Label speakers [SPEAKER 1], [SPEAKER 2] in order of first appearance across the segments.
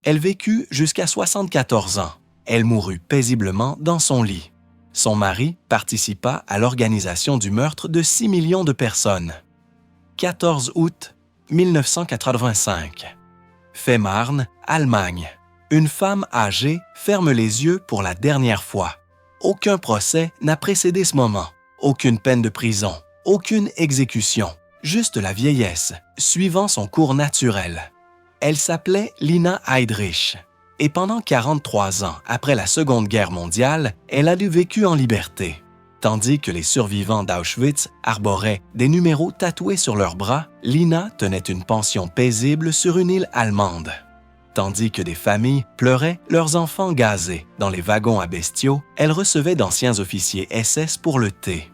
[SPEAKER 1] Elle vécut jusqu'à 74 ans. Elle mourut paisiblement dans son lit. Son mari participa à l'organisation du meurtre de 6 millions de personnes. 14 août 1985. Fehmarn, Allemagne. Une femme âgée ferme les yeux pour la dernière fois. Aucun procès n'a précédé ce moment. Aucune peine de prison. Aucune exécution. Juste la vieillesse, suivant son cours naturel. Elle s'appelait Lina Heydrich. Et pendant 43 ans après la Seconde Guerre mondiale, elle a vécu en liberté. Tandis que les survivants d'Auschwitz arboraient des numéros tatoués sur leurs bras, Lina tenait une pension paisible sur une île allemande. Tandis que des familles pleuraient leurs enfants gazés dans les wagons à bestiaux, elle recevait d'anciens officiers SS pour le thé.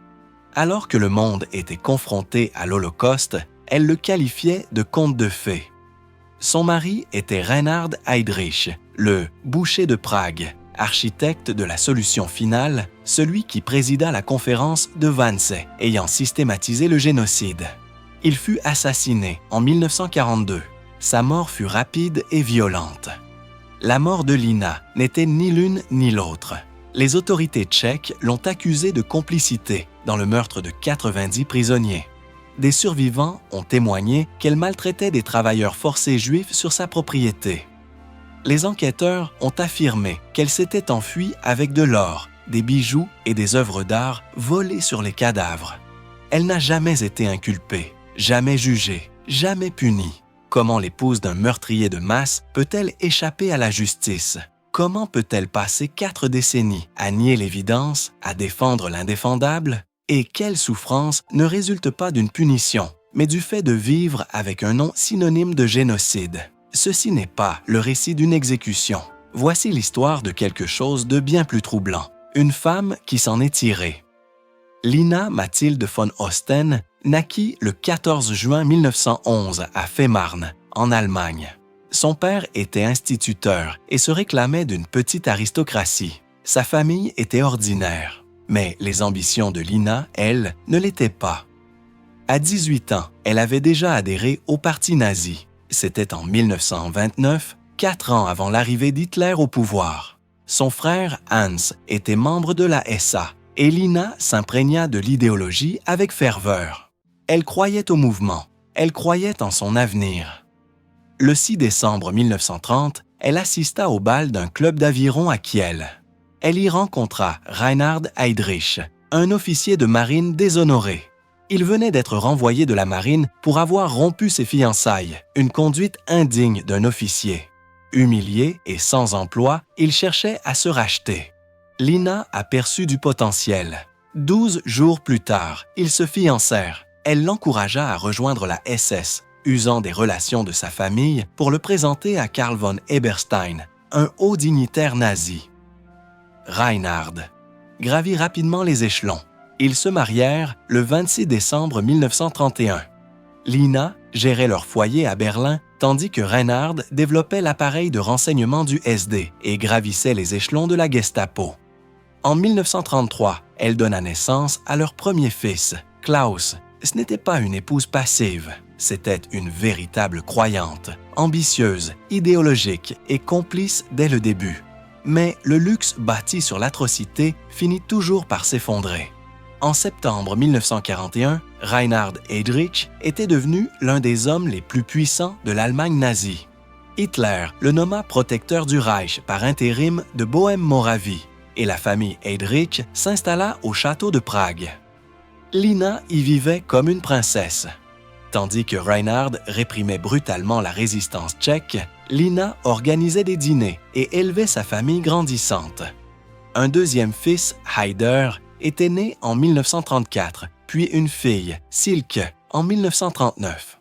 [SPEAKER 1] Alors que le monde était confronté à l'Holocauste, elle le qualifiait de conte de fées. Son mari était Reinhard Heydrich, le « boucher de Prague », architecte de la solution finale, celui qui présida la conférence de Wannsee ayant systématisé le génocide. Il fut assassiné en 1942. Sa mort fut rapide et violente. La mort de Lina n'était ni l'une ni l'autre. Les autorités tchèques l'ont accusée de complicité dans le meurtre de 90 prisonniers. Des survivants ont témoigné qu'elle maltraitait des travailleurs forcés juifs sur sa propriété. Les enquêteurs ont affirmé qu'elle s'était enfuie avec de l'or, des bijoux et des œuvres d'art volées sur les cadavres. Elle n'a jamais été inculpée, jamais jugée, jamais punie. Comment l'épouse d'un meurtrier de masse peut-elle échapper à la justice? Comment peut-elle passer 4 décennies à nier l'évidence, à défendre l'indéfendable? Et quelle souffrance ne résulte pas d'une punition, mais du fait de vivre avec un nom synonyme de génocide? Ceci n'est pas le récit d'une exécution. Voici l'histoire de quelque chose de bien plus troublant. Une femme qui s'en est tirée. Lina Mathilde von Osten naquit le 14 juin 1911 à Fehmarn, en Allemagne. Son père était instituteur et se réclamait d'une petite aristocratie. Sa famille était ordinaire. Mais les ambitions de Lina, elles, ne l'étaient pas. À 18 ans, elle avait déjà adhéré au parti nazi. C'était en 1929, 4 ans avant l'arrivée d'Hitler au pouvoir. Son frère Hans était membre de la SA et Lina s'imprégna de l'idéologie avec ferveur. Elle croyait au mouvement, elle croyait en son avenir. Le 6 décembre 1930, elle assista au bal d'un club d'aviron à Kiel. Elle y rencontra Reinhard Heydrich, un officier de marine déshonoré. Il venait d'être renvoyé de la marine pour avoir rompu ses fiançailles, une conduite indigne d'un officier. Humilié et sans emploi, il cherchait à se racheter. Lina aperçut du potentiel. 12 jours plus tard, ils se fiancèrent. Elle l'encouragea à rejoindre la SS, usant des relations de sa famille pour le présenter à Karl von Eberstein, un haut dignitaire nazi. Reinhard gravit rapidement les échelons. Ils se marièrent le 26 décembre 1931. Lina gérait leur foyer à Berlin, tandis que Reinhard développait l'appareil de renseignement du SD et gravissait les échelons de la Gestapo. En 1933, elle donna naissance à leur premier fils, Klaus. Ce n'était pas une épouse passive, c'était une véritable croyante, ambitieuse, idéologique et complice dès le début. Mais le luxe bâti sur l'atrocité finit toujours par s'effondrer. En septembre 1941, Reinhard Heydrich était devenu l'un des hommes les plus puissants de l'Allemagne nazie. Hitler le nomma protecteur du Reich par intérim de Bohême-Moravie et la famille Heydrich s'installa au château de Prague. Lina y vivait comme une princesse. Tandis que Reinhard réprimait brutalement la résistance tchèque, Lina organisait des dîners et élevait sa famille grandissante. Un deuxième fils, Haider, était né en 1934, puis une fille, Silke, en 1939.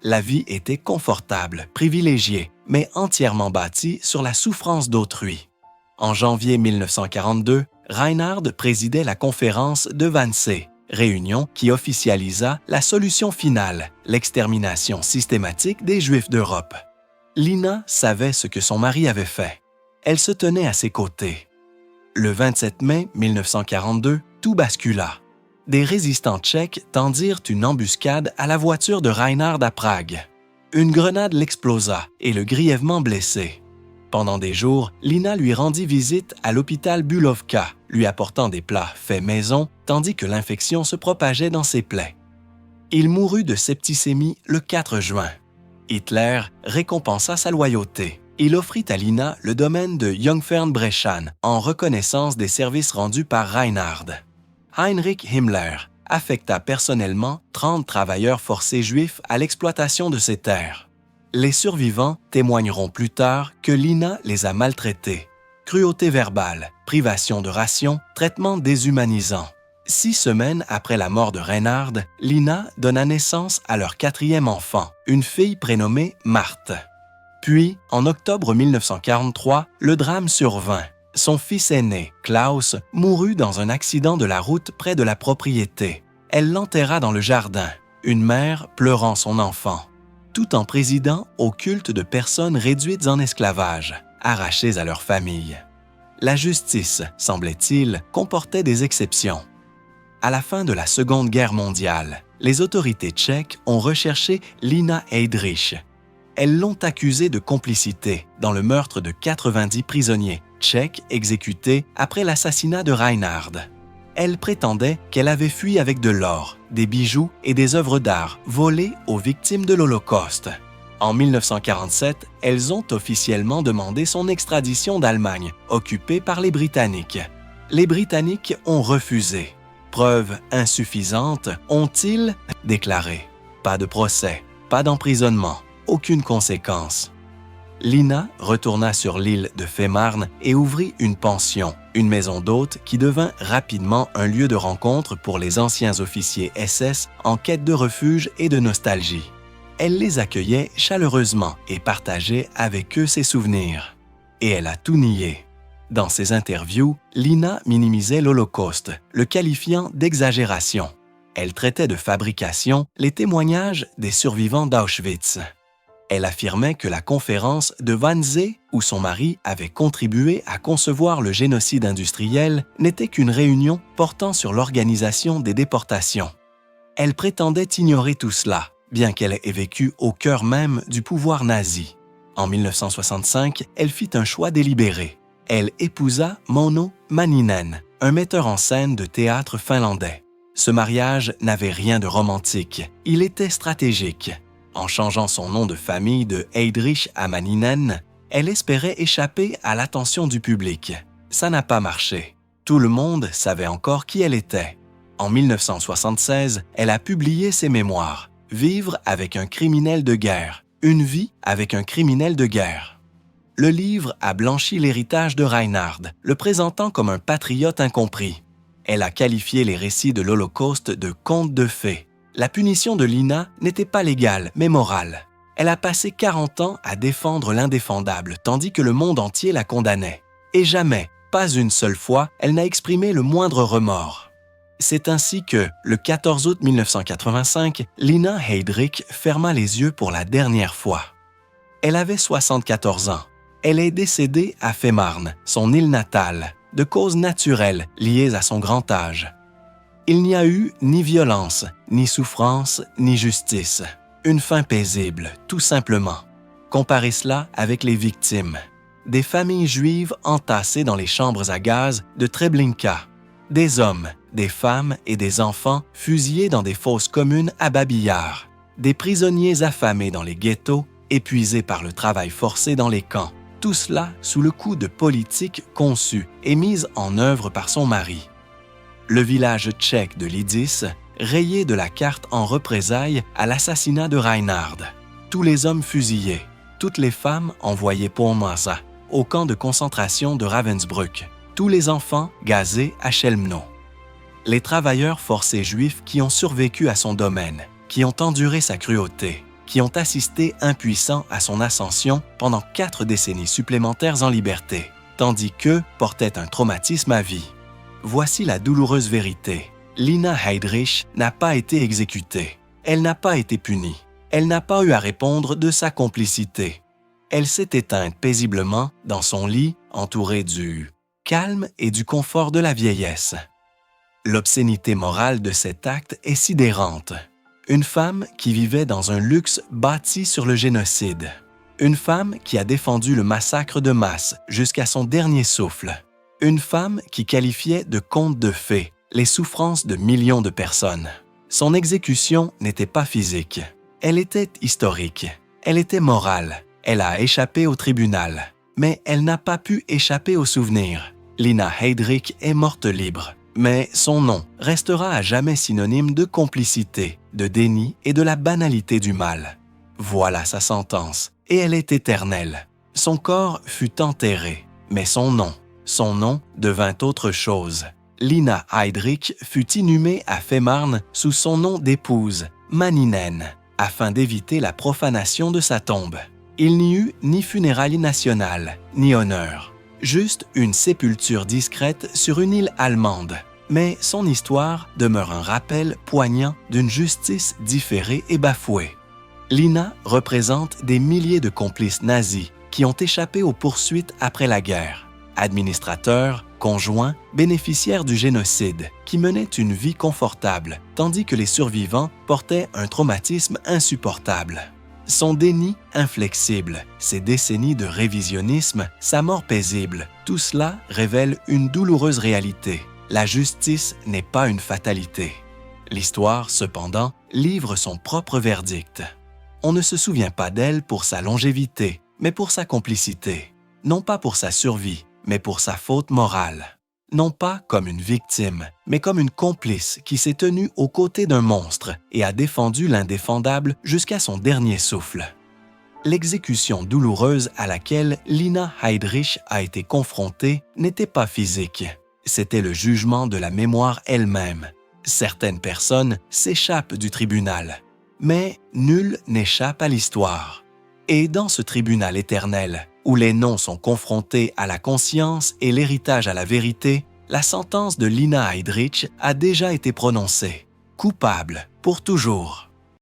[SPEAKER 1] La vie était confortable, privilégiée, mais entièrement bâtie sur la souffrance d'autrui. En janvier 1942, Reinhard présidait la conférence de Wannsee, réunion qui officialisa la solution finale, l'extermination systématique des Juifs d'Europe. Lina savait ce que son mari avait fait. Elle se tenait à ses côtés. Le 27 mai 1942, tout bascula. Des résistants tchèques tendirent une embuscade à la voiture de Reinhard à Prague. Une grenade l'explosa et le grièvement blessé. Pendant des jours, Lina lui rendit visite à l'hôpital Bulovka, lui apportant des plats faits maison, tandis que l'infection se propageait dans ses plaies. Il mourut de septicémie le 4 juin. Hitler récompensa sa loyauté. Il offrit à Lina le domaine de Jungfernbreschan en reconnaissance des services rendus par Reinhard. Heinrich Himmler affecta personnellement 30 travailleurs forcés juifs à l'exploitation de ces terres. Les survivants témoigneront plus tard que Lina les a maltraités. Cruauté verbale, privation de rations, traitement déshumanisant. 6 semaines après la mort de Reinhard, Lina donna naissance à leur 4e enfant, une fille prénommée Marthe. Puis, en octobre 1943, le drame survint. Son fils aîné, Klaus, mourut dans un accident de la route près de la propriété. Elle l'enterra dans le jardin, une mère pleurant son enfant, tout en présidant au culte de personnes réduites en esclavage, arrachées à leur famille. La justice, semblait-il, comportait des exceptions. À la fin de la Seconde Guerre mondiale, les autorités tchèques ont recherché Lina Heydrich. Elles l'ont accusée de complicité dans le meurtre de 90 prisonniers tchèques exécutés après l'assassinat de Reinhard. Elle prétendait qu'elle avait fui avec de l'or, des bijoux et des œuvres d'art volées aux victimes de l'Holocauste. En 1947, elles ont officiellement demandé son extradition d'Allemagne, occupée par les Britanniques. Les Britanniques ont refusé. Preuve insuffisante, ont-ils déclaré. Pas de procès, pas d'emprisonnement, aucune conséquence. Lina retourna sur l'île de Fehmarn et ouvrit une pension, une maison d'hôtes qui devint rapidement un lieu de rencontre pour les anciens officiers SS en quête de refuge et de nostalgie. Elle les accueillait chaleureusement et partageait avec eux ses souvenirs. Et elle a tout nié. Dans ses interviews, Lina minimisait l'Holocauste, le qualifiant d'exagération. Elle traitait de fabrication les témoignages des survivants d'Auschwitz. Elle affirmait que la conférence de Wannsee, où son mari avait contribué à concevoir le génocide industriel, n'était qu'une réunion portant sur l'organisation des déportations. Elle prétendait ignorer tout cela, bien qu'elle ait vécu au cœur même du pouvoir nazi. En 1965, elle fit un choix délibéré. Elle épousa Mauno Manninen, un metteur en scène de théâtre finlandais. Ce mariage n'avait rien de romantique, il était stratégique. En changeant son nom de famille de Heydrich à Manninen, elle espérait échapper à l'attention du public. Ça n'a pas marché. Tout le monde savait encore qui elle était. En 1976, elle a publié ses mémoires « Vivre avec un criminel de guerre, une vie avec un criminel de guerre ». Le livre a blanchi l'héritage de Reinhard, le présentant comme un patriote incompris. Elle a qualifié les récits de l'Holocauste de contes de fées. La punition de Lina n'était pas légale, mais morale. Elle a passé 40 ans à défendre l'indéfendable, tandis que le monde entier la condamnait. Et jamais, pas une seule fois, elle n'a exprimé le moindre remords. C'est ainsi que, le 14 août 1985, Lina Heydrich ferma les yeux pour la dernière fois. Elle avait 74 ans. Elle est décédée à Fehmarn, son île natale, de causes naturelles liées à son grand âge. Il n'y a eu ni violence, ni souffrance, ni justice. Une fin paisible, tout simplement. Comparez cela avec les victimes. Des familles juives entassées dans les chambres à gaz de Treblinka. Des hommes, des femmes et des enfants fusillés dans des fosses communes à Babi-Yar. Des prisonniers affamés dans les ghettos, épuisés par le travail forcé dans les camps. Tout cela sous le coup de politiques conçues et mises en œuvre par son mari. Le village tchèque de Lidis, rayé de la carte en représailles à l'assassinat de Reinhard. Tous les hommes fusillés, toutes les femmes envoyées pour Masa, au camp de concentration de Ravensbrück, tous les enfants gazés à Chelmno. Les travailleurs forcés juifs qui ont survécu à son domaine, qui ont enduré sa cruauté, qui ont assisté impuissants à son ascension pendant 4 décennies supplémentaires en liberté, tandis qu'eux portaient un traumatisme à vie. Voici la douloureuse vérité. Lina Heydrich n'a pas été exécutée. Elle n'a pas été punie. Elle n'a pas eu à répondre de sa complicité. Elle s'est éteinte paisiblement dans son lit, entourée du calme et du confort de la vieillesse. L'obscénité morale de cet acte est sidérante. Une femme qui vivait dans un luxe bâti sur le génocide. Une femme qui a défendu le massacre de masse jusqu'à son dernier souffle. Une femme qui qualifiait de conte de fées les souffrances de millions de personnes. Son exécution n'était pas physique. Elle était historique. Elle était morale. Elle a échappé au tribunal. Mais elle n'a pas pu échapper au souvenir. Lina Heydrich est morte libre. Mais son nom restera à jamais synonyme de complicité, de déni et de la banalité du mal. Voilà sa sentence, et elle est éternelle. Son corps fut enterré, mais son nom devint autre chose. Lina Heydrich fut inhumée à Fehmarn sous son nom d'épouse, Manninen, afin d'éviter la profanation de sa tombe. Il n'y eut ni funérailles nationales, ni honneur. Juste une sépulture discrète sur une île allemande. Mais son histoire demeure un rappel poignant d'une justice différée et bafouée. Lina représente des milliers de complices nazis qui ont échappé aux poursuites après la guerre. Administrateurs, conjoints, bénéficiaires du génocide, qui menaient une vie confortable, tandis que les survivants portaient un traumatisme insupportable. Son déni inflexible, ses décennies de révisionnisme, sa mort paisible, tout cela révèle une douloureuse réalité. La justice n'est pas une fatalité. L'histoire, cependant, livre son propre verdict. On ne se souvient pas d'elle pour sa longévité, mais pour sa complicité. Non pas pour sa survie, mais pour sa faute morale. Non pas comme une victime, mais comme une complice qui s'est tenue aux côtés d'un monstre et a défendu l'indéfendable jusqu'à son dernier souffle. L'exécution douloureuse à laquelle Lina Heydrich a été confrontée n'était pas physique. C'était le jugement de la mémoire elle-même. Certaines personnes s'échappent du tribunal, mais nul n'échappe à l'histoire. Et dans ce tribunal éternel, où les noms sont confrontés à la conscience et l'héritage à la vérité, la sentence de Lina Heydrich a déjà été prononcée. Coupable pour toujours.